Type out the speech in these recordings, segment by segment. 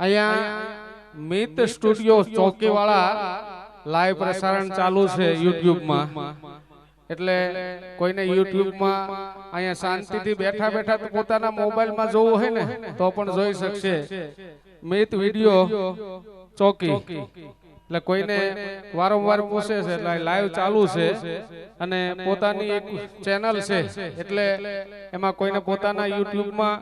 અહીંયા મિત studio ચોકીવાળા live પ્રસારણ ચાલુ છે YouTube માં। એટલે કોઈને YouTube માં અહીંયા શાંતિથી બેઠા બેઠા પોતાના મોબાઈલ માં જોવું હોય ને તો પણ જોઈ શકશે। મિત વિડિયો ચોકી એટલે કોઈને વારંવાર પૂછે છે એટલે લાઈવ ચાલુ છે અને પોતાની એક ચેનલ છે એટલે એમાં કોઈને પોતાના YouTube માં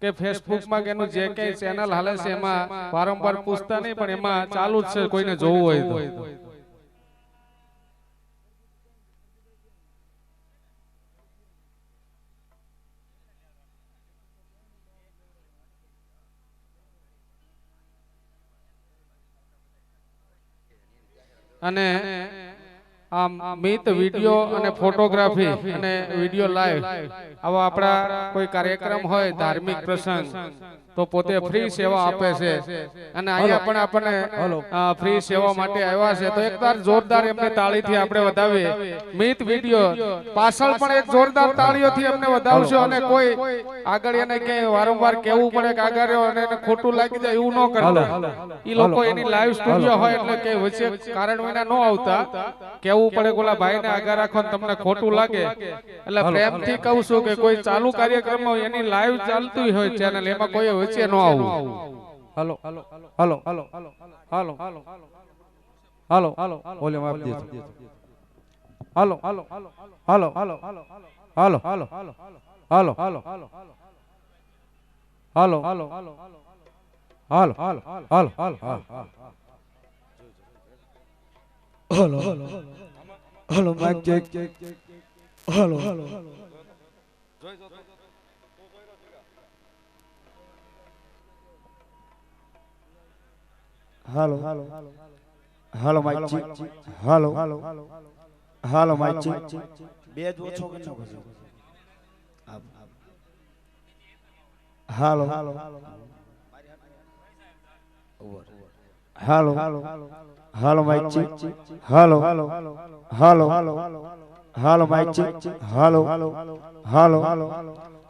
કે ફેસબુક માં કે એનું જે કઈ ચેનલ હાલે છે એમાં વારંવાર પૂછતા નહીં પણ એમાં ચાલુ જ છે કોઈને જોવું હોય તો। અને આમ મિત વિડિયો અને ફોટોગ્રાફી અને વિડિયો લાઈવ આવા આપણા કોઈ કાર્યક્રમ હોય ધાર્મિક પ્રસંગ તો પોતે ફ્રી સેવા આપે છે અને અહીંયા પણ આપણે ફ્રી સેવા માટે આવ્યા છે તો એકવાર જોરદાર એમને તાળીથી આપણે વધાવીએ। મિત વિડિયો પાછળ પણ એક જોરદાર તાળીઓથી એમને વધાવશો અને કોઈ આગળ એને કે વારંવાર કહેવું પડે કે આગળ અને એને ખોટું લાગી જાય એવું ન કરતા। ઈ લોકો એની લાઈવ સ્ટુડિયો હોય એટલે કે વચ્ચે કારણ વિના ન આવતા કેવું પડે ઓલા ભાઈને આગળ રાખો ને તમને ખોટું લાગે એટલે પ્રેમથી કહું છું કે કોઈ ચાલુ કાર્યક્રમમાં એની લાઈવ ચાલતી હોય ચેનલ એમાં કોઈ વચ્ચે ન આવું। હાલો હાલો હાલો હાલો હાલો હાલો હાલો વોલ્યુમ આપી દેજો। હાલો હાલો હાલો હાલો હાલો હાલો હાલો હાલો હાલો હાલો હાલો હાલો હાલો હાલો હાલો હાલો માઈક ચેક હાલો હાલો હાલો હાલો હાલો માઈક ચેક હાલો હાલો હાલો માઈક ચેક બે જ ઓછો કરી નાખો હાલો હાલો હાલો હાલો માઈક ચેક હાલો હાલો હાલો હાલો માઈક ચેક હાલો હાલો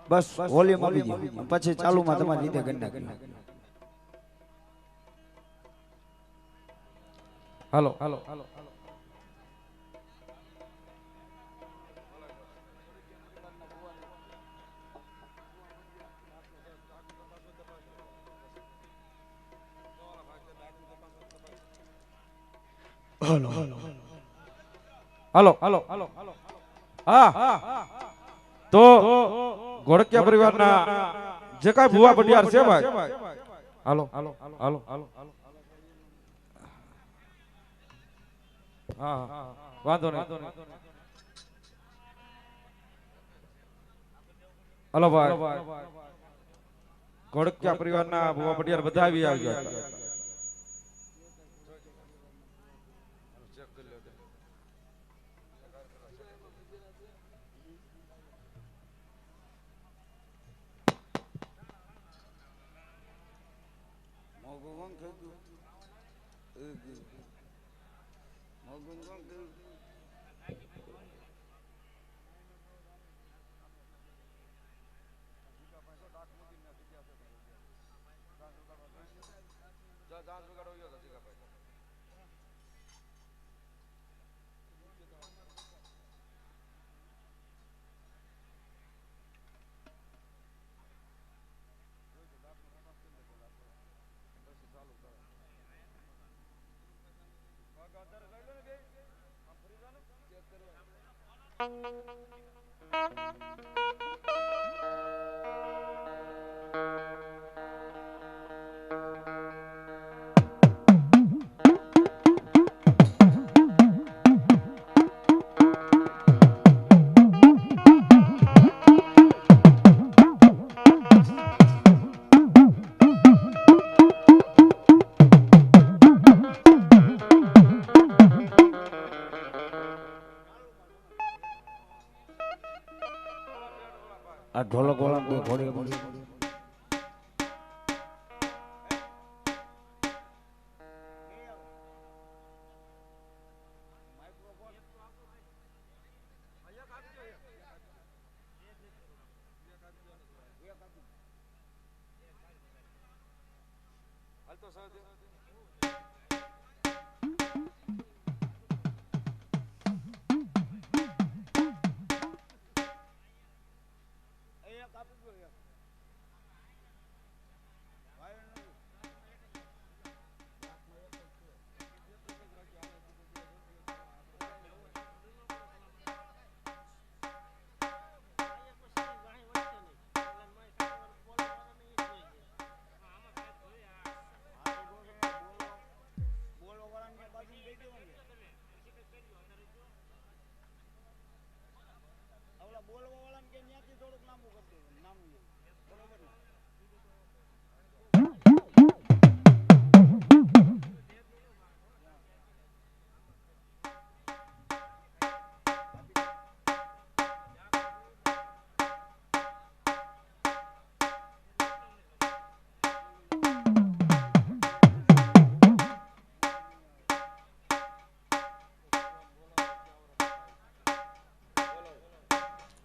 બસ વોલ્યુમ આપી દો પછી ચાલુમાં તમારી રીતે કરી નાખો। હાલો હાલો હાલો હાલો હાલો હાલો હા તો ઘોડકિયા પરિવારના જે કાઈ ભુવા ભડિયાર છે ભાઈ હાલો હાલો હાલો હાલો હા વાંધો નહીં હાલો ભાઈ ઘોડકિયા પરિવારના ભુવા ભડિયાર બધા આવી આવજો।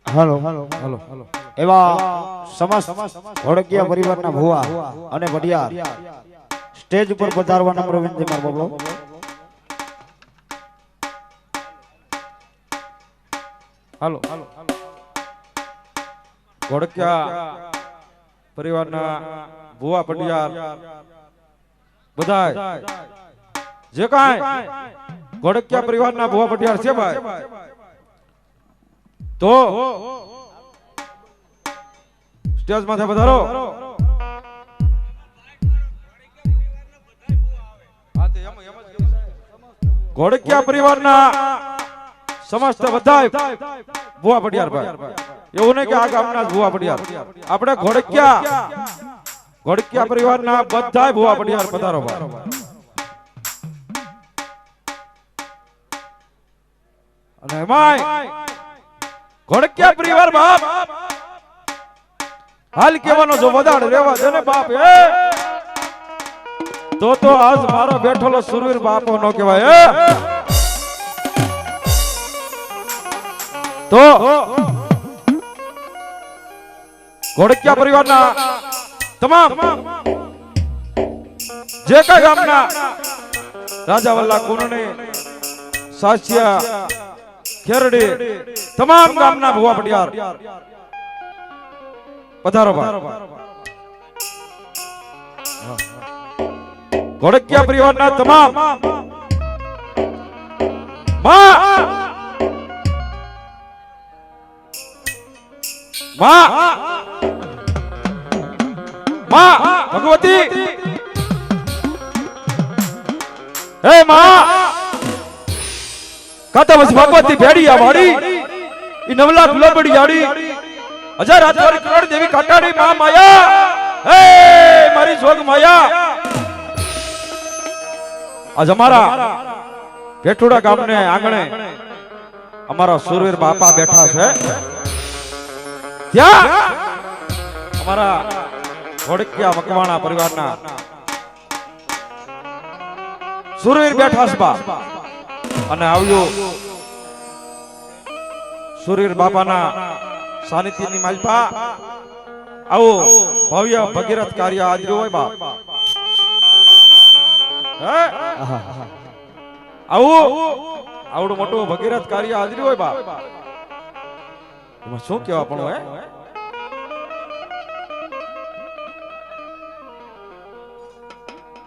હાલો એવા સમસ્ત ઘોડકિયા પરિવારના ભુવા અને વડિયાર સ્ટેજ ઉપર પધારવા નમ્ર વિનંતી મારો બાબલો. હાલો ઘોડકિયા પરિવારના ભુવા પટિયાર બધાય જે કાંઈ ઘોડકિયા પરિવારના ભુવા પટિયાર છે ભાઈ તો સ્ટેજ માથે પધારો. ઘોડકિયા પરિવારના સમસ્ત બધાય ભુવા પટિયાર ભાઈ, એવું નહીં કે આ ગામના ભુવા પટિયાર, આપણે ઘોડકિયા પરિવારના બધાય ભુવા પટિયાર પધારો ભાઈ. અને એમાંય ઘોડકિયા પરિવાર બાપ હાલ કેવાનો જો વધારે રેવા દે ને બાપ તો આજ મારો બેઠેલો સુરવીર બાપો નો કહેવાય તો ઘોડકિયા પરિવારના તમામ જે કઈ ગામના રાજા વલ્લા કુનની સાસિયા ખેરડી તમામ ગામના ભુવા પટિયાર પધારો ભાઈ. ઘોડકિયા પરિવારના તમામ ભગવતી હે કાતા બસ ભગવતી ભેડિયા વાડી ઈ નવલા ગુલાબડી જાડી 1000 કરોડ દેવી કાટાડી માં માયા હે મારી જોગ માયા. આજ અમારા પેઠુડા ગામને આંગણે અમારા સુરવીર બાપા બેઠા છે, ત્યાં અમારા ઘોડકિયા મકવાણા પરિવારના સુરવીર બેઠા છે બા. અને આવ્યો સુરવીર બાપાના સાનિધ્યની માલપા આવો ભવ્ય ભગીરથ કાર્ય આદર્યું હોય બાપ. આવડું મોટું ભગીરથ કાર્ય આદર્યું હોય બાપ, એમાં શું કેવા પણ હોય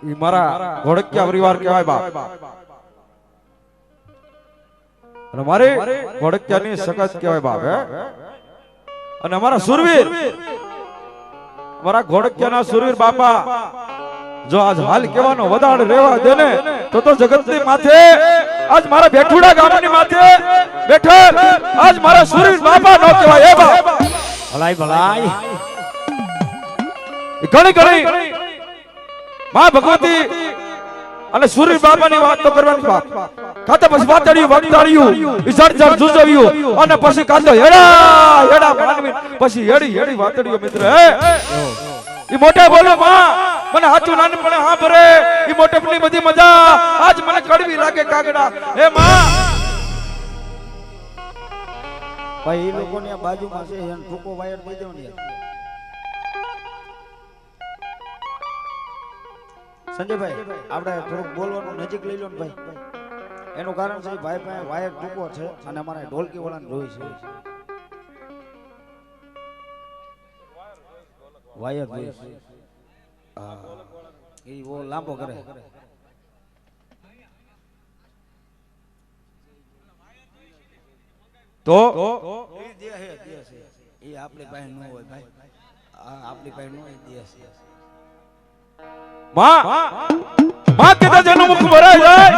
ઈ મારા ઘોડકિયા પરિવાર કહેવાય બાપ. અને મારે ઘોડકિયાની સગત કહેવાય બાપ અને અમારા સુરવીર અમારા ઘોડકિયાના સુરવીર બાપા જો આજ હાલ કેવાનો વધારે રેવા દે ને તો જગતની માથે આજ મારા બેઠુડા ગામની માથે બેઠેલ આજ મારા સુરવીર બાપા નો કહેવાય એ બાપ. ભલાઈ ઘણી માં ભગવતી અને સુરવીર બાપાની વાત તો કરવાની બાપ. કાતે પછી વાતડ્યું વગતાડ્યું ઈસડજર જુજવ્યું અને પછી કાતો હેડા માનવી પછી હેડી વાતડ્યું મિત્ર ઈ મોટે બોલો માં મને હાચું નાનપણે હા ભરે ઈ મોટેપની બધી મજા આજ મને કડવી લાગે કાગડા હે માં. ભાઈ એ લોકોની આ બાજુમાં છે એને ટૂંકો વાયર દઈ દો ને. સંજયભાઈ આપણે થોડુંક બોલવાનું નજીક લઈ લો ને ભાઈ. એનું કારણ છે ભાઈ પાસે વાયર ટૂંકો છે અને અમારે ઢોલકી વાળાને જોઈ છે. વાયર જોઈ છે. હા એ વો લાંબો કરે. તો એ આપણી પાસે ન હોય ભાઈ. આપણી પાસે ન હોય દે છે. માં કીધા જેનું મુખ ભરાય જાય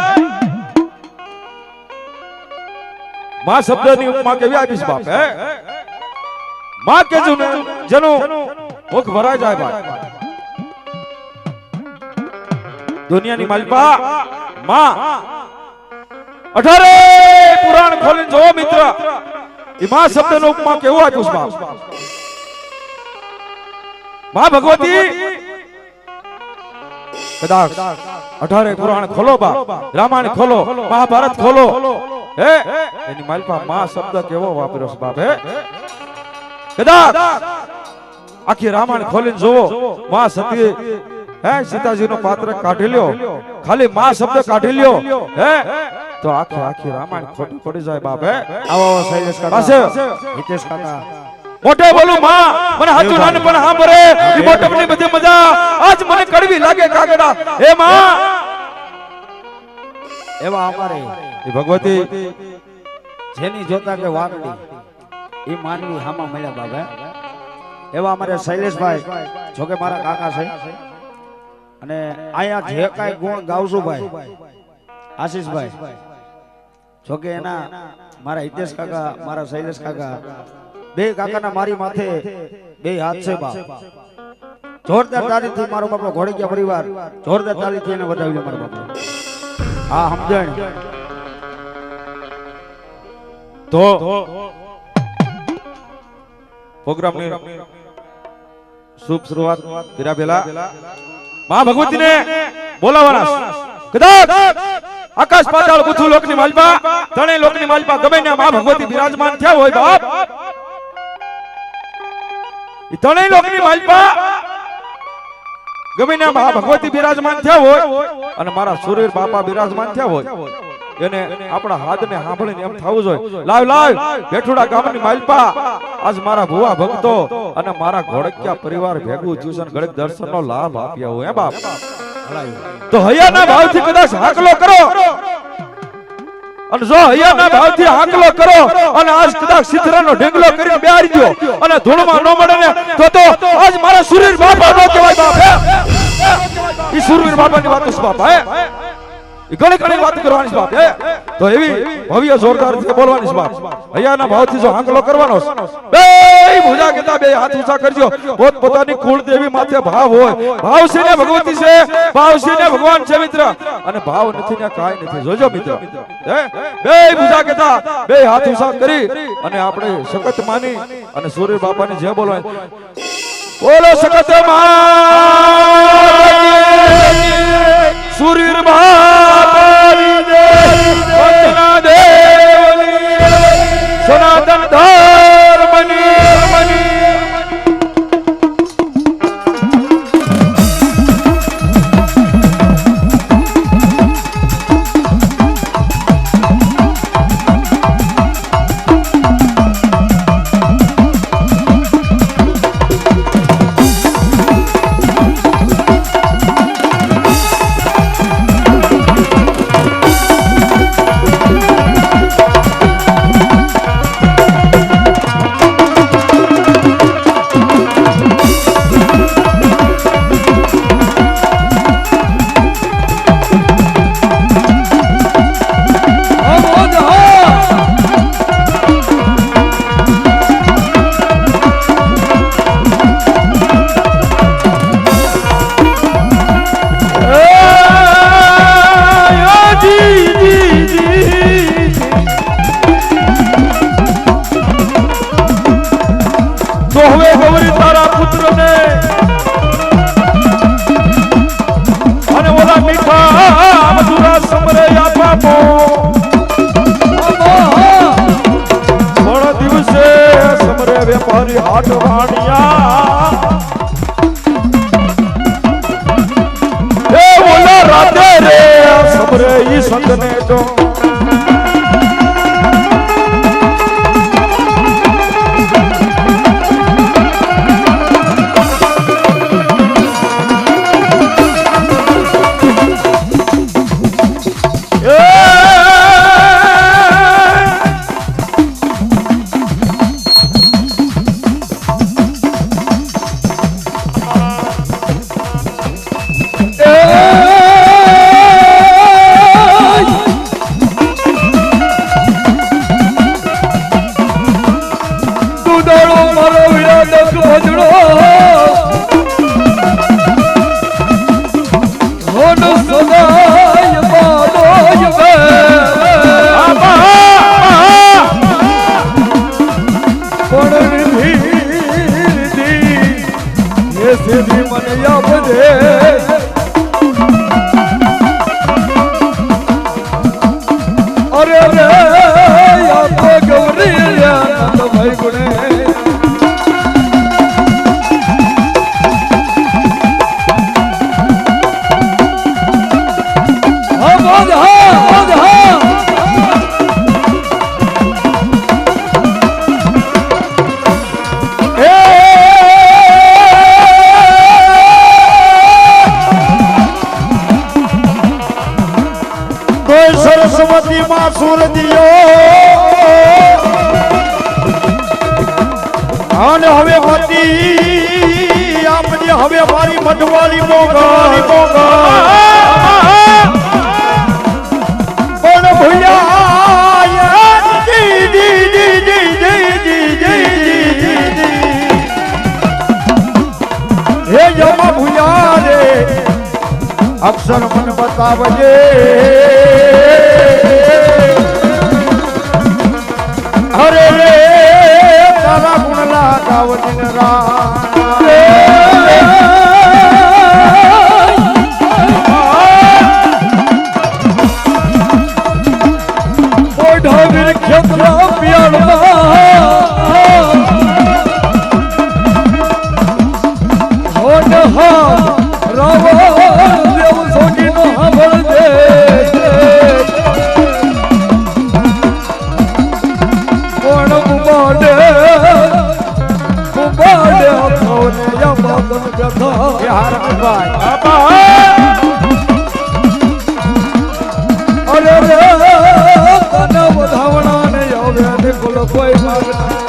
માં શબ્દની ઉપમા કેવી આપીશ બાપ હે માં કે જેનું મુખ ભરાય જાય બાપ દુનિયાની માલિકા માં 18 પુરાણ ખોલીને જો મિત્ર એ માં શબ્દનો ઉપમા કેવો આપીશ બાપ માં ભગવતી કદાચ 18 પુરાણ ખોલો બા રામાયણ ખોલો મહાભારત ખોલો હે એની માલપા માં શબ્દ કેવો વાપર્યો છે બાપ હે કદાચ આખી રામાયણ ખોલીને જોવો માં સતી હે સીતાજીનો પાત્ર કાઢી લ્યો ખાલી માં શબ્દ કાઢી લ્યો હે તો આખી રામાયણ ખોટી પડી જાય બાપ હે આવો શૈલેશ કાકા હિતેશ કાકા મોટે બોલું માં મને હાચું નાન પણ સાંભળે ઈ મોટપની બધી મજા આજ મને કડવી લાગે કાગડા હે માં એવા અમારે એ ભગવતી જેની જોતા કે વાકડી એ માનવી હામાં મળ્યા બાબા. એવા અમારે શૈલેષભાઈ જોકે મારા કાકા છે અને અહીંયા જે કાંઈ ગુણ ગાવશું ભાઈ આશીષભાઈ જોકે એના મારા હિતેશ કાકા મારા શૈલેષ કાકા બે કાકાના મારી માથે બે હાથ છે બાપ. જોરદાર તાળીથી મારો બાપો ઘોડીયા પરિવાર જોરદાર તાળીથી એને વધાવી લે મારો બાપો. હા સમજણ તો પ્રોગ્રામની શુભ શરૂઆત કર્યા પહેલા માં ભગવતીને બોલાવવાના કદાચ આકાશ પાતાળ પૃથ્વી લોકની માલિકા ત્રણેય લોકની માલિકા ગમે ને માં ભગવતી બિરાજમાન થયા હોય બાપ ઈ ત્રણેય લોકની માલિકા ગમે ને માં ભગવતી બિરાજમાન થયા હોય અને મારા સુરીર બાપા બિરાજમાન થયા હોય એને આપણા હાથને સાંભળીને એમ થવું જોઈએ લાવ બેઠુડા ગામની માલપા આજ મારા ભુવા ભક્તો અને મારા ઘોડકિયા પરિવાર ભેગું જ્યુસન ગળક દર્શનનો લાભ આપ્યા હોય હે બાપ તો હૈયાના ભાવથી કદાચ હાકલો કરો અને જો હૈયાના ભાવથી હાકલો કરો અને આજ કદાચ સિદ્ધરાનો ઢેંગલો કરીને બેહારી દો અને ધૂળમાં ન મળે ને તો આજ મારા સુરીર બાપા નો કહેવાય બાપ હે ઈ સુરીર બાપાની વાત છે બાપ હે ઘણી વાત કરવાની બાપ હે તો એવી ભવ્ય જોરદાર રીતે બોલવાની બાપ હૈયાના ભાવથી જો હાંકલો કરવાનો બે ભુજા કેતા બે હાથ ઊંચા કરજો પોત પોતાની કુળ દેવી માથે ભાવ હોય ભાવ છે ને ભગવતી છે ભાવ છે ને ભગવાન છે મિત્ર અને ભાવ નથી ને કાઈ નથી જોજો મિત્ર હે બે ભુજા કેતા બે હાથ ઊંચા કરી અને આપણે સખત માની અને સૂર્ય બાપાની જે બોલવાની બોલો સખત માન સૂર્ય બાપાની જય વંદના દેવની સનાતન ધર્મની વેપારી હાટ વાણિયા સંતને તો સરસ્વતી માં સુર દિયો અને હવે મતી આપની હવે મારી મઢવાલી મોગલી પણ ભૂલ્યા હે યમા ભૂલ્યા રે અક્ષર મને બતાવજે હરે રે તારા ગુણલા ગાવ દિન ઓઢાવીર ખેતરા પિયાળમાં રાવણ દેવ સોગીનો હવળ દે કોણ બુબાડે અથોને યમદન વ્યથા યાર ભાઈ અરે રે તને વધાવણા ને આવે ને કોલો કોઈ માગના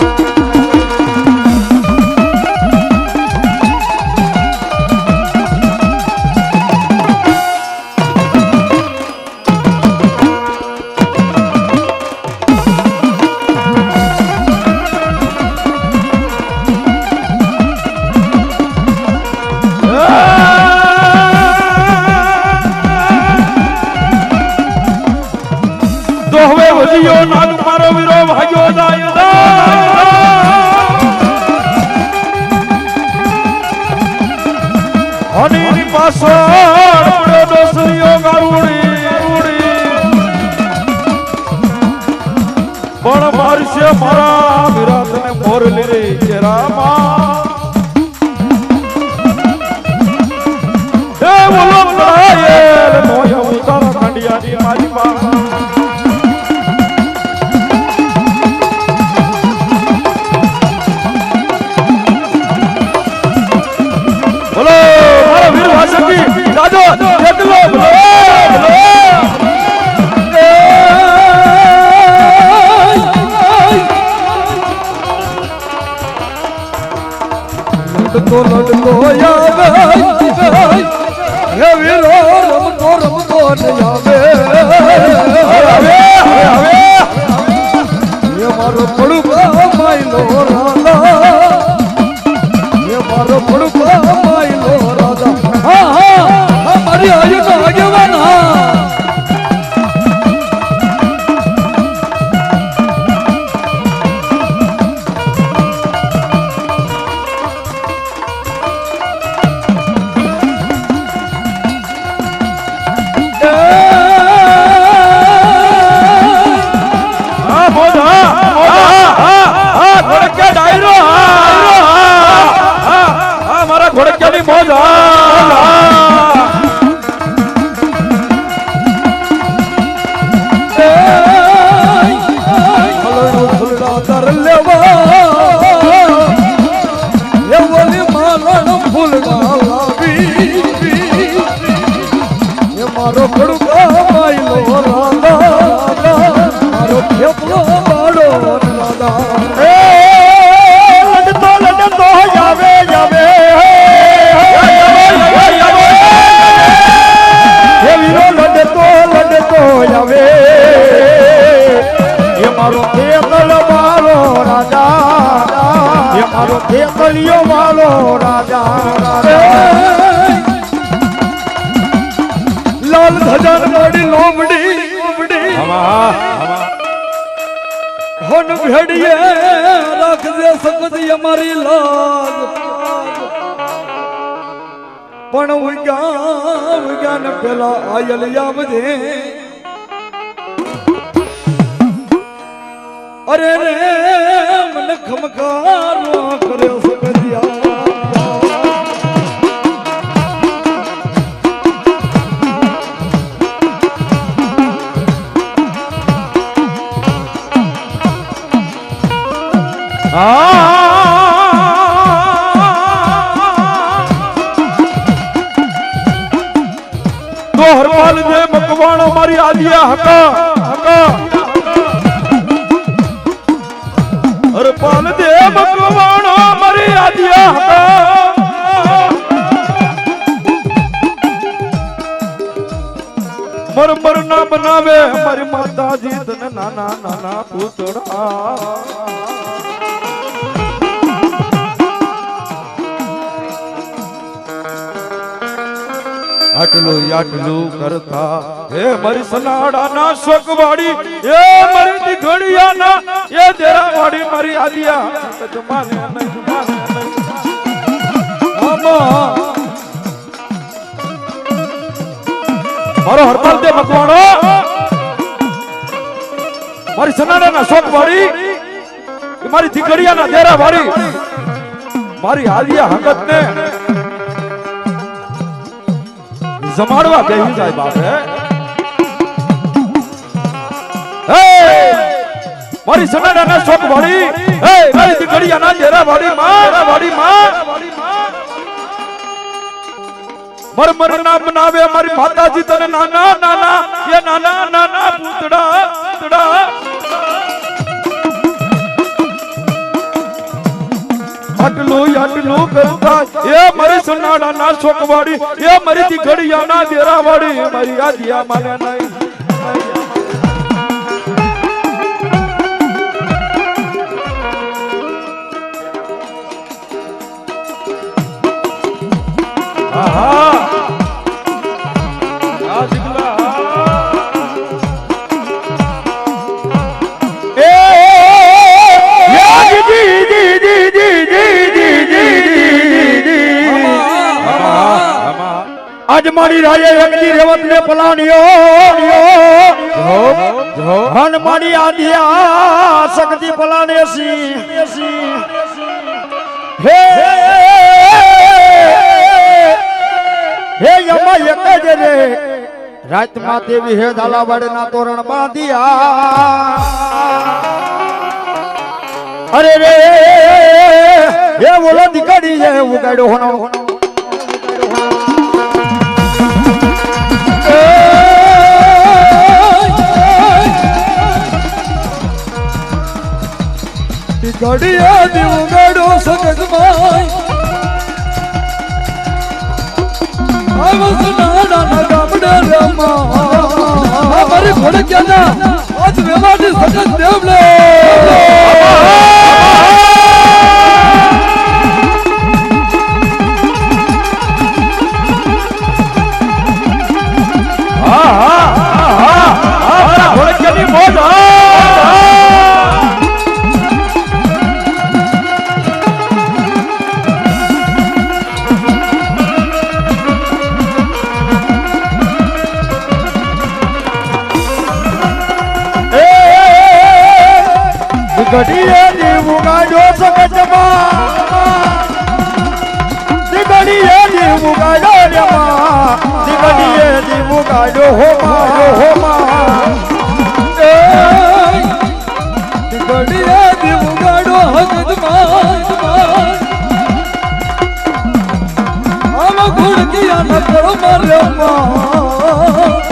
નાગ મારો વીરો ભાગ્યો જાય હની પાછળ દોસરીઓ ગારુડી પણ મારશે મારા વિરાતને મોરલી રે ચેરામાં હે બોલો લાયે મોય ઉતારા કંડિયાની મારી માં દાદો કેટલો લડકો આવે હે વીરો રમતો આવે એ મારો પડું માયલો રાધા એ મારો પડું માયલો રાધા મારી આયુ તો આગેવાન Yeah. મારો ખડકો માયલો રાધા મારો ખેપલો વાળો રાધા લડતો જાવે જાવે હે વીરો લડતો જાવે એ મારો ખેતલ વાળો રાજા એ મારો ખેતલિયો વાળો રાજા લાલ ધજાન મોડી લોમડી હોન ભેડીએ રાખજે સકતી અમારી લાજ પણ ઉગ્યા ને પેલા આયલ આવજે અરે રે મને ખમકારો કર્યો સકતિયા તો હરપાલ જે મકવાણો મારી આલિયા હકા હરપાલ દે મકવાણો મારી આલિયા હકા મર ના બનાવે મારી માતાજી તને નાના નાના પૂતળા આટલું કરતા હે મારી સનાડાના શોકવાડી એ મારી દીઘડિયાના એ દેરાવાડી મારી આલિયા તમારે મારો હરપાલ દે મકવાણો મારી સનાડાના શોકવાડી મારી દીઘડિયાના દેરાવાડી મારી આલિયા હંગત ને જમાડવા બેહી જાય બાપે મારી સનાડાના શોક વાળી મારી દીકરીયાના ડેરા વાળી મર ના બનાવે મારી માતાજી તને નાના નાના એ નાના નાના પૂતળા આટલું કરતા એ મારી સનાડાના શોકવાડી એ મારી દીકરીયાના ડેરાવાડી મારી આદિયા માને નહીં આહા આ દીકલા આજ મારી રાયે એકજી રેવત ને પલાણ્યો હન મારી આદિયા શક્તિ પલાણે સી હે યમા એક જ રે રાત માં દેવી હે ઝાલાવાડ ના તોરણ બાંધ્યા અરે રે હે બોલો દીકરી હે ઉગાડ્યો હોનો ઘડિયા દીવું ગાડો સગતમાય આવસ નાના ગામડે રમા મારી ભડક્યાના આજ વેવાડી સગત દેવલે ભડક્યાની મોજ દીકરીએ દીવું ગાડો સગતમાં દીકરીએ દીવું ગાડો રમા દીકરીએ દીવું ગાડો હોમા દીકરીએ દીવું ગાડો હકતમાય આમ ઘોડકિયા ન કરો માર્યા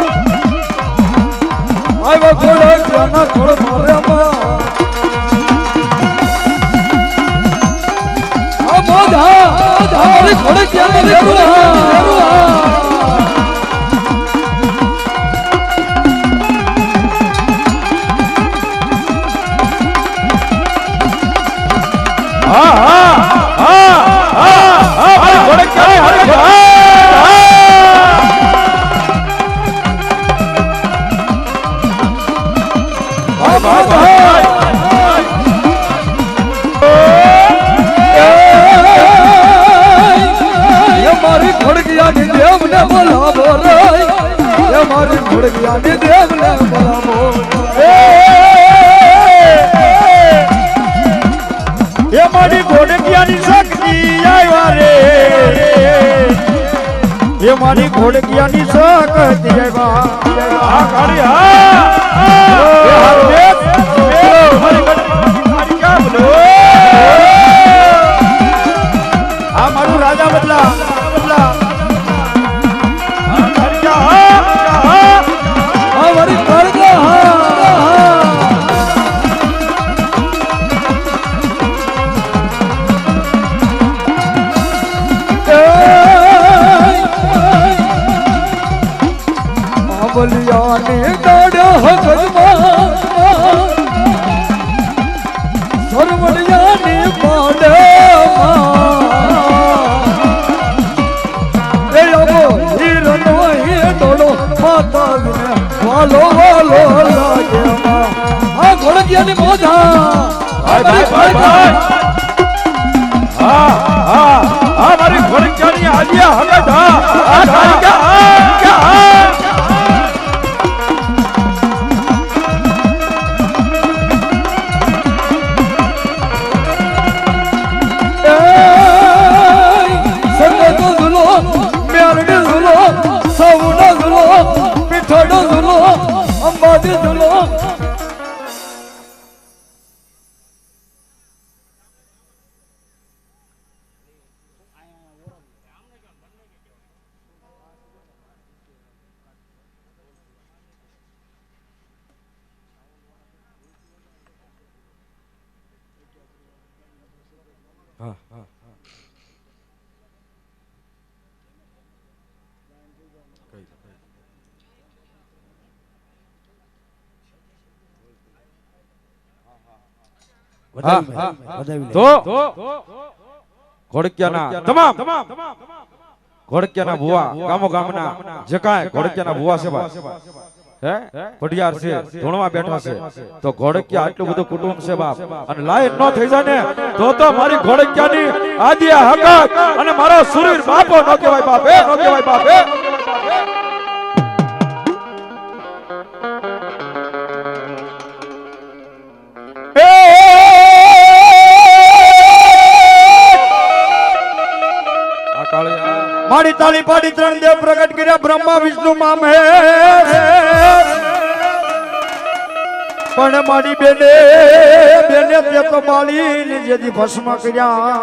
એ મારી ઘોડકિયાની દેવને બોલાવો એ મારી ઘોડકિયાની શક્તિ આવ્યા રે એ મારી ઘોડકિયાની શક્તિ આવ્યા આ કાળી હા આ મારું રાજા બદલા આ મારી ઘોડકા બલિયાની દાડા હગમાં સરવડિયાની પાડમાં એ આવો હીરનો હિંડોળો માતાજીને વાલો વાલો લાગે આ ઘોડકિયાની મોજા મારી ઘોડકિયાની આલિયા હગત અંબાજી ધુલો તો ઘોડકિયાના તમામ ઘોડકિયાના ભુવા ગામો ગામના જે કાંઈ ઘોડકિયાના ભુવા છે હે પઢિયાર છે ધોણવા બેઠા છે તો ઘોડકિયા આટલું બધું કુટુંબ છે બાપ અને લાઈન ન થઈ જાય ને તો મારી ઘોડકિયાની આદિયા હકત અને મારો સુરીર બાપો ન કહેવાય બાપ ન કહેવાય બાપ મારી તાળી પાડી ત્રણ દેવ પ્રગટ કર્યા બ્રહ્મા વિષ્ણુ મામે પણ મારી બેને તે તો બાળી જેથી ભસ્મ કર્યા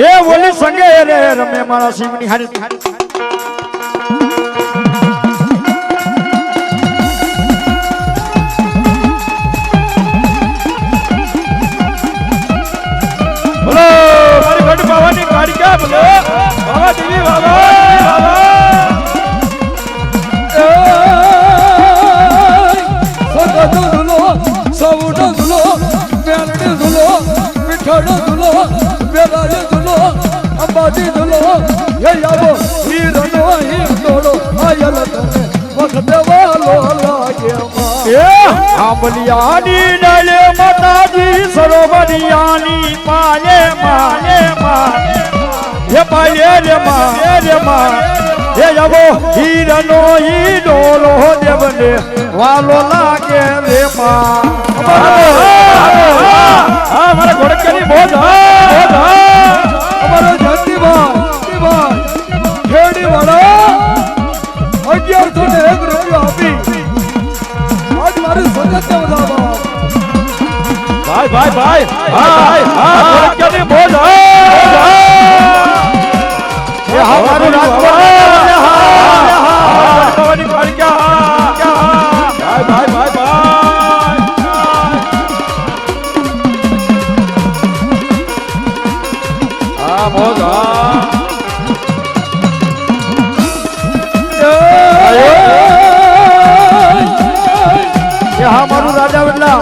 એ ઓલી સંગે રે રમે મારા શિવની હારી બાવાની કાઢ્યા બોલો બાબા દેવી બાબા સગનો ધુલો સવનો ધુલો મેલડી ધુલો મીઠાનો ધુલો બેલાજી ધુલો અંબાજી ધુલો હે આવો હીરનો હિંડોળો આયલ તને વખતે વાલો લાગે એ આંબલિયાની ડાલે માતાજી સરોવરિયાની પાલે માલે હે પાલે રે માં હે આવો હીરનો હિંડોળો દેવને વાલો લાગે રે માં મારા ઘોડકિયાની મોજ અમારો જયંતિભાઈ ખેડી વાળા 1101 રૂપિયા આપી આજ મારી સંગત વધાવો ભાઈ ઘોડકિયાની મોજ એ હવાનું બાવાની કાઢ્યા ભાઈ મોજ હા મારું રાજા બદલા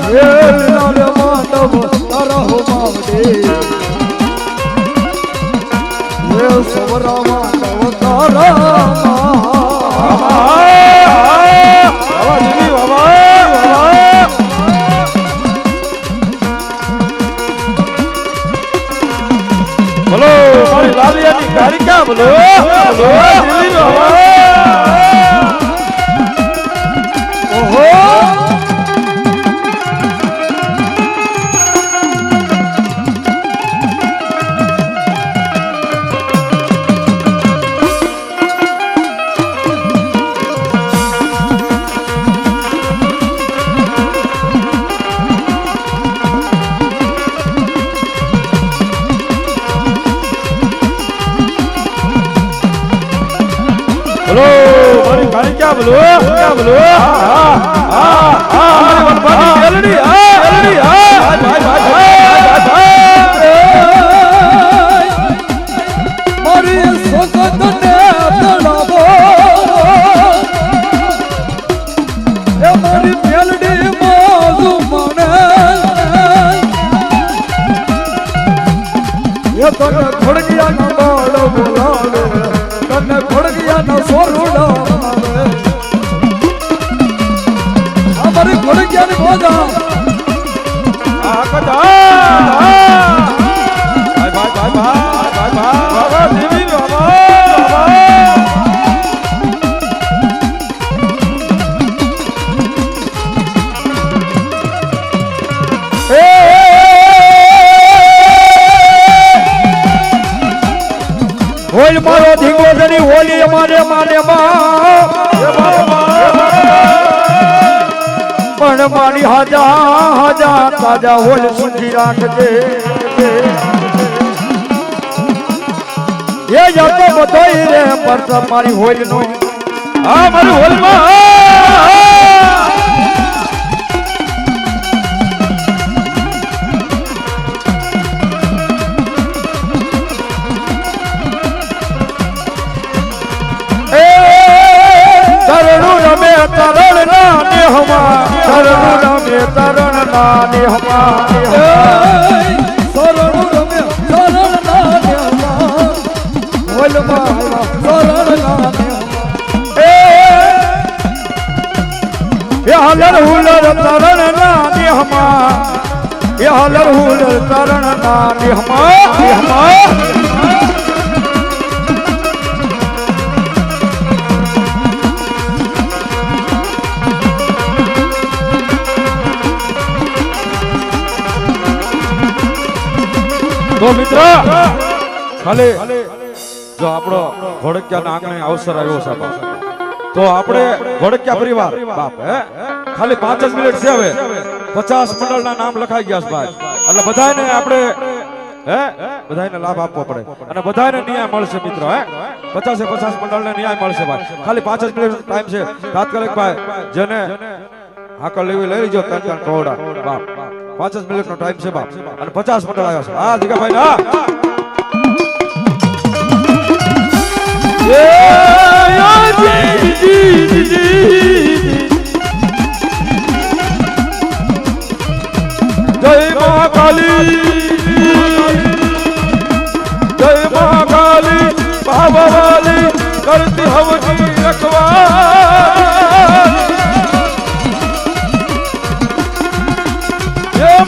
હે લાલ માધવ તારા હો માવડે હે સવરા માધવ તારા બોલો મારી લાલિયાની ગાડી ક્યાં બોલો ઓહો મારી ગાડી ક્યાં બોલો મારી સોગંદને તળાવો એ મારી મેલડી મોજુ મને એ તને ખોડગિયાનો બાળો બોલાવે તને ખોડગિયાનો સોરુડો આવે આ મારી ખોડગિયાની મોજા હોલ મારો ધીંગો જની હોલી અમારે માને પણ મારી હાજા તાજા હોલ સુખી રાખજે એ જતો બતોઈ રે પર મારી હોલ નો આ મારી હોલ માં તરણ ના દેહમાં સોરણું રમે તરણ ના દેહમાં હોલમાં તરણ ના દેહમાં એ હલર હુલર તરણ ના દેહમાં એ હલર હુલર તરણ ના દેહમાં તો મિત્ર ખાલી જો આપણો ઘોડકિયાના આંગણે અવસર આવ્યો છે તો આપણે ઘોડકિયા પરિવાર બાપ હે ખાલી 5 જ મિનિટ છે હવે 50 મંડળના નામ લખાઈ ગયા છે ભાઈ એટલે બધાને આપણે હે બધાને લાભ આપવો પડે અને બધાને ન્યાય મળશે મિત્ર હે 50 મંડળને ન્યાય મળશે ભાઈ ખાલી 5 જ મિનિટ ટાઈમ છે તાત્કાલિક ભાઈ જેને હાકલ લેવી લઈ લેજો ત્રણ કોડા બાપ 5 જ મિનિટનો ટાઈમ છે બાપ અને 50 મંડળ આવ્યા છે હા જીગાભાઈ ના જય મહાકાલી બાબાવાલી કરતી હવની રખવા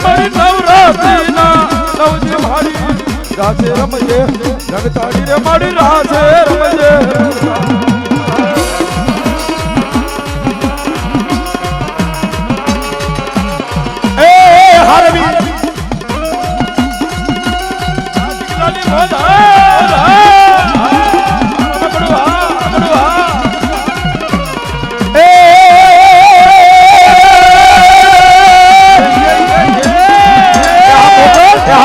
મારી નવરાત્રીના નવજી મારી રાસે રમજે રંગતાડી રે મારી રાસે રમજે એ હારવી આજકાલી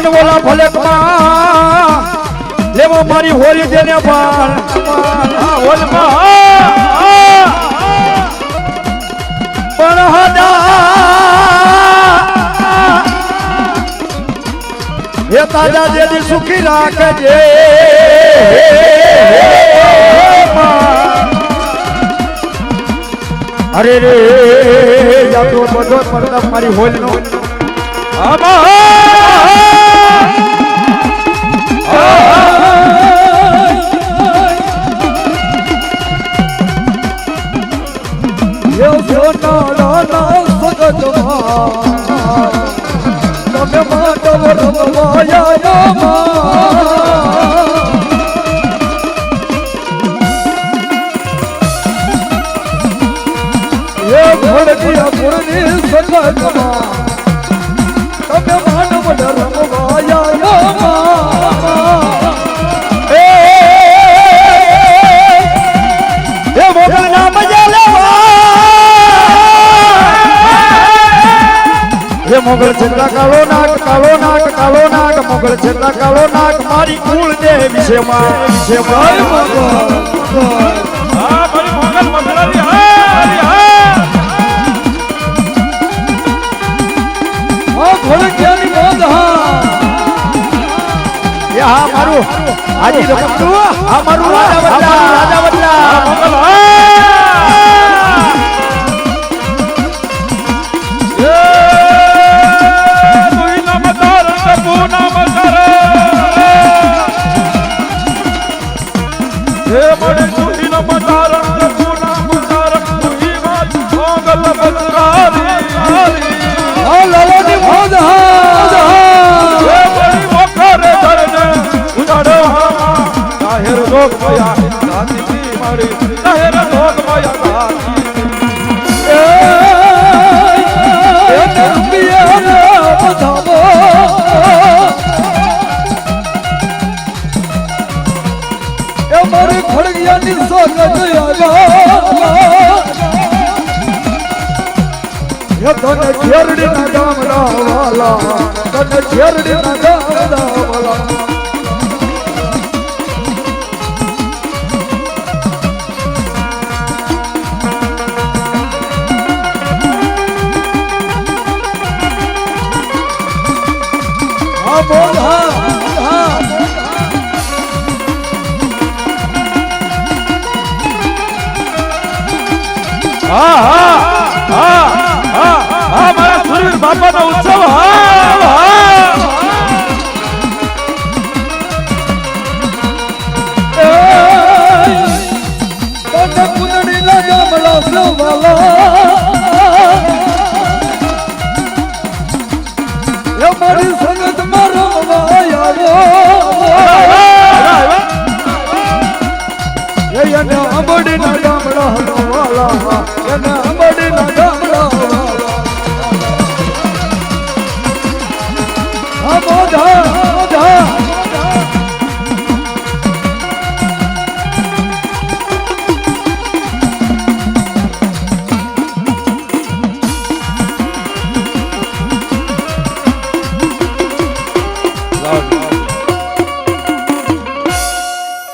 મોદા બોલા ભલે લેવો મારી હોલી જેને પણ હે તાજા જેથી સુખી રાખજે અરે રે જાતો બધો પડતા મારી હોલી નો તમે માંડવ રમવાયા એ ભોળિયા ભોળની સગતમાં તમે માંડવ રમવાયા એ મોગલ ના મજા લેવા એ મોગલ છેલ્લા કાળો નાગ કાળો નાગ કાળો નાગ મોગલ છેલ્લા કાળો નાગ મારી કુળ દે વિશેમાં હા મારી મોગલ મસલાની હા ભોળિયાની મોજ એ હા મારું હાજી રમતું હા મારું રાજા બદલા મોગલ લાલાની મોજ મારી ખડગિયાની સોગત તને છેરડી ના ગામડા વાલા તને છેરડી ના ગામડા વાલા હા બોલ હા મારા સુરવીર બાપાનો ઉત્સવ તને કુંદડી ના ગામડા સવાલા એ મારી સંગત મારો એને અંબડી ના ગામડા વાલા એને અંબડી ના ગામડા વાલા હા મોઢા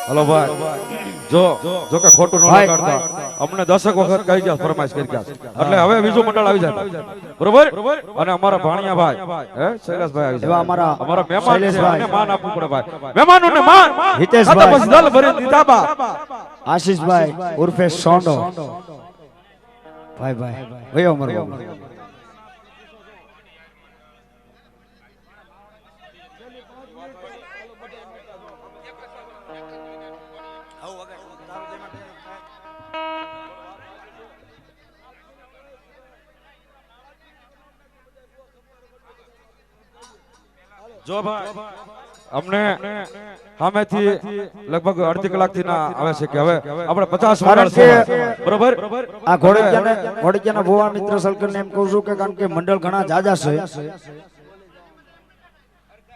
હલો ભાઈ જો કે ખોટું ન લગાડતા અમને 10 વખત કહી ગયા ફરમાઈશ કરી ગયા એટલે હવે બીજું મંડળ આવી જાય બરોબર અને અમારા ભાણિયા ભાઈ હે શૈલેષભાઈ આવી જાય અમારા મહેમાન છે અને માન આપવું પડે ભાઈ મહેમાનોને માન હિતેશભાઈ બસ દલ ભરી દીધા બા આશીષભાઈ ઉર્ફે સોંડો ભાઈ વયો મરો જો ભાઈ અમને સામેથી લગભગ અડધી કલાકથી ના આવે છે કે હવે આપણે 50 મંડળ છે બરોબર આ ઘોડિયાના ભુવા મિત્ર સર્કલ ને એમ કહું છું કે કારણ કે મંડળ ઘણા જાજા છે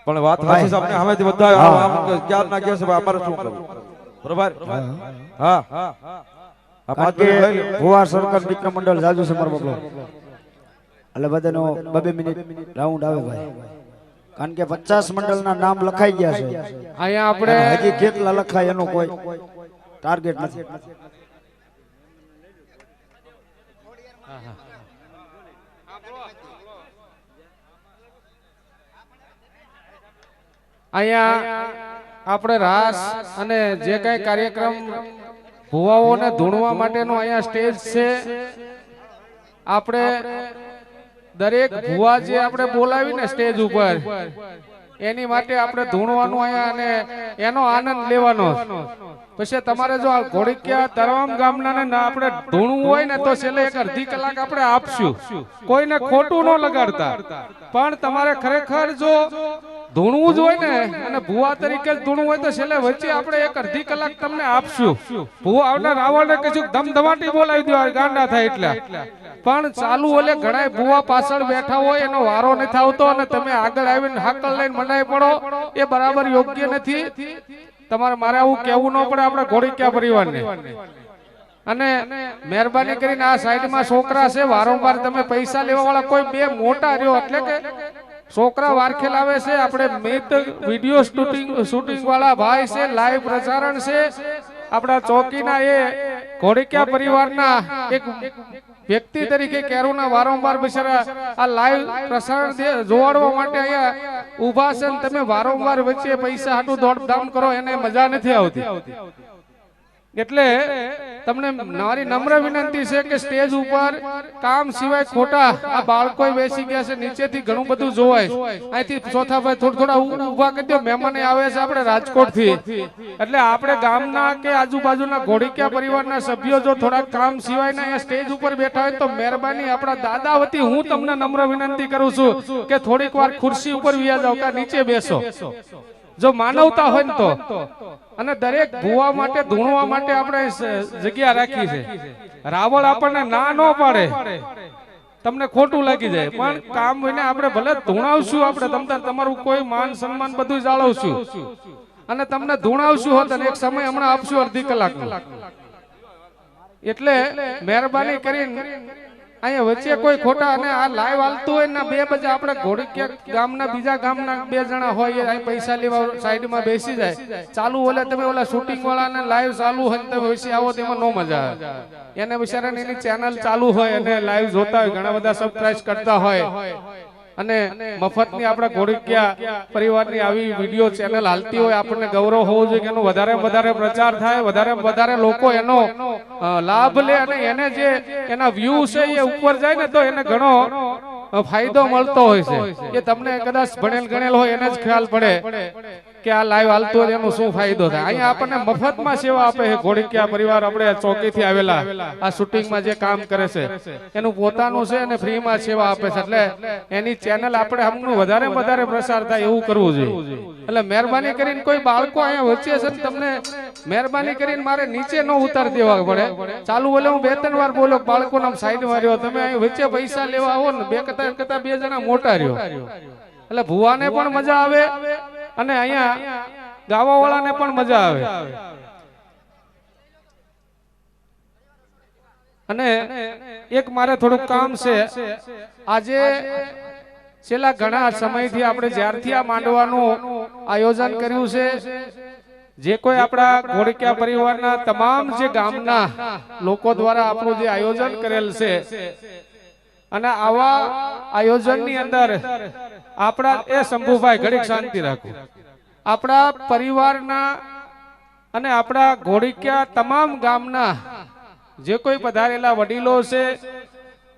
પણ વાત સાચી છે આપણે સામેથી બધા આમ ક્યાં ના કહે છે ભાઈ અમારે શું કરવું બરોબર હા આ પાંચ કારણ કે મિનિટ લઈ લો. ભુવા સર્કલ મિત્ર મંડળ જાજુ છે મારો બબલો એટલે બધાનો 2 મિનિટ રાઉન્ડ આવે ભાઈ કારણ કે 50 મંડળના નામ લખાઈ ગયા છે અહીંયા આપણે અને હજી કેટલા લખાય એનો કોઈ ટાર્ગેટ નથી અહીંયા આપણે રાસ અને જે કઈ કાર્યક્રમ ભુવાઓને ધૂણવા માટેનો અહીંયા સ્ટેજ છે આપણે દરેક ભુવા જે આપણે બોલાવીને સ્ટેજ ઉપર એની માટે આપણે ધૂણવાનું અહીંયા અને એનો આનંદ લેવાનો. પછી તમારે જો આ ઘોડિક્યા તરવામ ગામના ને આપણે ધૂણવું હોય ને તો છેલ્લે એક અડધી કલાક આપણે આપશું. કોઈને ખોટું ન લગાડતા, પણ તમારે ખરેખર જો ધૂણવું જ હોય ને અને ભુવા તરીકે જ ધૂણવું હોય તો છેલ્લે વચ્ચે આપણે એક અડધી કલાક તમને આપશું. ભુવા આવનાર રાવણને કશું ધમધમાટી બોલાવી દેવા ગાંડા થાય એટલે. પણ ચાલુ ઓલે ઘણા ભુવા પાછળ બેઠા હોય એનો વારો નથી આવતો અને તમે આગળ આવીને હાકલ લઈને મંડાઈ પડો, એ બરાબર યોગ્ય નથી. તમારે મારે આવું કેવું ન પડે આપણે ઘોડિક્યા પરિવારને. અને મહેરબાની કરીને આ સાઈડમાં છોકરા છે, વારંવાર તમે પૈસા લેવા વાળા કોઈ બે મોટા રહ્યો એટલે કે છોકરા વારખેલ આવે છે. આપણે મિત વિડિયો શૂટિંગ વાળા ભાઈ છે, લાઈવ પ્રસારણ છે આપણા ચોકીના. એ ઘોડિક્યા પરિવારના એક વ્યક્તિ તરીકે કેરુના વારંવાર બિચારા આ લાઈવ પ્રસારણ જોવાડવા માટે અહીંયા ઊભા છે. તમે વારંવાર વચ્ચે પૈસા હાટું દોડધામ કરો, એને મજા નથી આવતી. એટલે તમને મારી નમ્ર વિનંતી છે કે સ્ટેજ ઉપર કામ સિવાય ખોટા આ બાળકો બેસી ગયા છે, નીચેથી ઘણું બધું જોવાય. અહીંથી ચોથા ભાઈ થોડા ઊભા કરી દો, મહેમાન આવે છે આપણે રાજકોટ થી. એટલે આપણે ગામના કે આજુબાજુના ઘોડિક્યા પરિવારના સભ્યો જો થોડા કામ સિવાય ના સ્ટેજ ઉપર બેઠા હોય તો મહેરબાની આપણા દાદા વતી હું તમને નમ્ર વિનંતી કરું છું કે થોડીક વાર ખુરશી ઉપર વ્યા જાઓ કે નીચે બેસો, જો માનવતા હોય ને તો. અને દરેક ભુવા માટે ધૂણવા માટે આપણે જગ્યા રાખી છે. રાવણ આપણને ના ન પાડે, તમને ખોટું લાગી જાય, પણ કામ વિને આપણે ભલે ધૂણાવશું, આપણે તમારું કોઈ માન સન્માન બધું જાળવશું અને તમને ધૂણાવશું હોત અને એક સમય હમણાં આપશું અડધી કલાકનો. એટલે મહેરબાની કરીને અહીંયા વચ્ચે કોઈ ખોટા અને આ લાઈવ હાલતું હોય ને બે બજે આપણે ઘોડિક્યા ગામના બીજા ગામના બે જણા હોય અહીં પૈસા લેવા સાઈડમાં બેસી જાય. ચાલુ ઓલે તમે ઓલા શૂટિંગ વાળાને લાઈવ ચાલુ હોય તમે વચ્ચે આવો તેમાં નો મજા આવે. એને બિચારાને એની ચેનલ ચાલુ હોય અને લાઈવ જોતા હોય, ઘણા બધા સબસ્ક્રાઇબ કરતા હોય અને મફતની આપણા ઘોડિક્યા પરિવારની આવી વિડીયો ચેનલ હાલતી હોય, આપણને ગૌરવ હોવું જોઈએ કે એનો વધારે વધારે પ્રચાર થાય, વધારે વધારે લોકો એનો લાભ લે અને એને જે એના વ્યૂ છે એ ઉપર જાય ને તો એને ઘણો ફાયદો મળતો હોય છે. એ તમને કદાચ ભણેલ ગણેલ હોય એને જ ખ્યાલ પડે કે આ લાઈવ હાલતું હોય એનો શું ફાયદો થાય. અહીંયા આપણને મફતમાં સેવા આપે છે ઘોડિક્યા પરિવાર. આપણે ચોકીથી આવેલા આ શૂટિંગમાં જે કામ કરે છે એનું પોતાનું છે અને ફ્રીમાં સેવા આપે છે. એટલે એની ચેનલ આપણે હમનું વધારે વધારે પ્રસાર થાય એવું કરવું જોઈએ. એટલે મહેરબાની કરીને કોઈ બાળકો અહીંયા વચ્ચે છે તમને મહેરબાની કરીને મારે નીચે ન ઉતાર દેવા પડે. ચાલુ બોલે હું બે ત્રણ વાર બોલો બાળકોના સાઈડમાં રહ્યો, તમે અહીં વચ્ચે પૈસા લેવા આવો ને બે કરતા બે જણા મોટા રહ્યો એટલે ભુવાને પણ મજા આવે અને અહીંયા ગાવા વાળાને પણ મજા આવે. અને એક મારે થોડુંક કામ છે. આજે છેલ્લા ઘણા સમયથી આપણે જ્યારથી આ માંડવાનું આયોજન કર્યું છે, જે કોઈ આપણા ઘોડિક્યા પરિવારના તમામ જે ગામના લોકો દ્વારા આપણું જે આયોજન કરેલ છે અને આવા આયોજનની અંદર આપણા એ શંભુભાઈ ઘડીક શાંતિ રાખો, આપણા પરિવારના અને આપણા ઘોડિક્યા તમામ ગામના જે કોઈ પધારેલા વડીલો છે,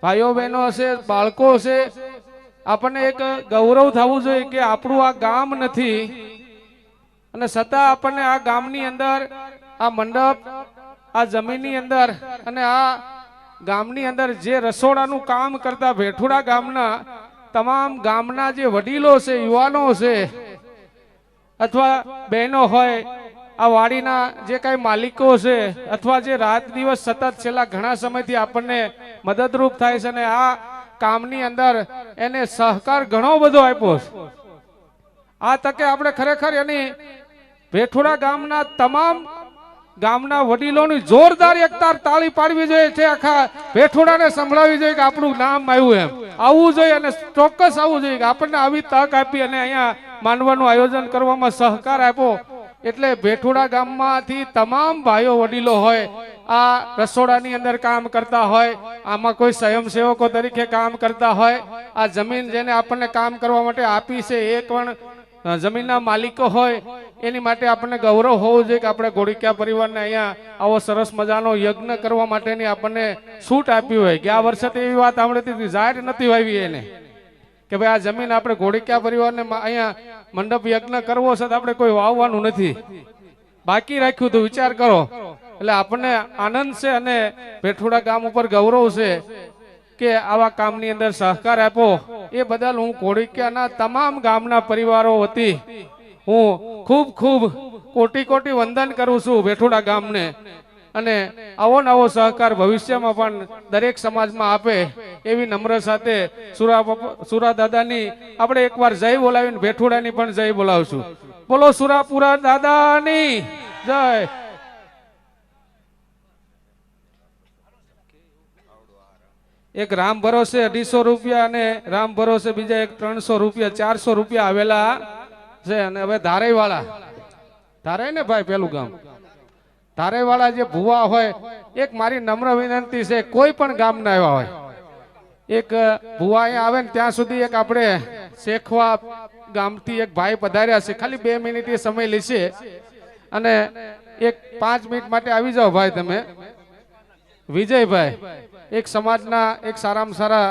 ભાઈઓ બહેનો છે, બાળકો છે, આપણને એક ગૌરવ થવું જોઈએ કે આપણું આ ગામ નથી અને છતાં આપણને આ ગામની અંદર આ મંડપ, આ જમીનની અંદર અને આ ગામની અંદર જે રસોડાનું કામ કરતા ભેઠુડા ગામના તમામ ગામના જે વડીલો છે, યુવાનો છે અથવા બહેનો હોય, આ વાડીના જે કઈ માલિકો છે અથવા જે રાત દિવસ સતત છેલ્લા ઘણા સમયથી આપણને મદદરૂપ થાય છે અને આ કામની અંદર એને સહકાર ઘણો બધો આપ્યો છે. આ તકે આપણે ખરેખર એની ભેઠુડા ગામના તમામ ગામના વડીલોની જોરદાર એકતાર તાળી પાડવી જોઈએ છે. આખા ભેઠુડાને સંભળાવી જોઈએ કે આપણું નામ આવ્યું, એમ આવવું જોઈએ અને ચોક્કસ આવવું જોઈએ કે આપણને આવી તક આપી અને અહીંયા માંડવાનું આયોજન કરવામાં સહકાર આપ્યો. એટલે ભેઠુડા ગામમાંથી તમામ ભાઈઓ વડીલો હોય, આ રસોડાની અંદર કામ કરતા હોય, આમાં કોઈ સ્વયંસેવકો તરીકે કામ કરતા હોય, આ જમીન જેને આપણને કામ કરવા માટે આપી છે એ પણ જમીનના માલિકો હોય, એની માટે આપણને ગૌરવ હોવું જોઈએ કે આપણે ઘોડિક્યા પરિવારને અહીંયા આવો સરસ મજાનો યજ્ઞ કરવા માટેની આપણને છૂટ આપી હોય. ગયા વર્ષે તો એવી વાત સાંભળી હતી, જાહેર નથી આવી એને કે ભાઈ આ જમીન આપણે ઘોડિક્યા પરિવારને અહીંયા મંડપ યજ્ઞ કરવો છે તો આપણે કોઈ વાવવાનું નથી, બાકી રાખ્યું તો વિચાર કરો. એટલે આપણને આનંદ છે અને ભેઠુડા ગામ ઉપર ગૌરવ છે કે આવા કામની અંદર સહકાર આપ્યો. એ બદલ હું ઘોડિયાના તમામ ગામના પરિવારો વતી હું ખૂબ ખૂબ કોટી કોટી વંદન કરું છું ભેઠુડા ગામને. અને આવો નવો સહકાર ભવિષ્યમાં પણ દરેક સમાજમાં આપે એવી નમ્ર સાથે સુરા દાદાની આપણે એકવાર જય બોલાવીને ભેઠુડાની પણ જય બોલાવશું. બોલો સુરાપુરા દાદાની જય. એક રામ ભરોસે 250 રૂપિયા અને રામ ભરોસે બીજા એક 300 રૂપિયા 400 રૂપિયા આવેલા છે. અને હવે ધારાઈ ને ભાઈ પેલું ગામ ધારેવાળા જે ભુવા હોય, એક મારી નમ્ર વિનંતી છે, કોઈ પણ ગામ ના આવ્યા હોય, એક ભુવા અહીંયા આવે ને ત્યાં સુધી એક આપણે શેખવા ગામથી એક ભાઈ પધાર્યા છે, ખાલી 2 મિનિટ એ સમય લેશે અને એક 5 મિનિટ માટે આવી જાઓ ભાઈ તમે. વિજયભાઈ એક સમાજના એક સારામાં સારા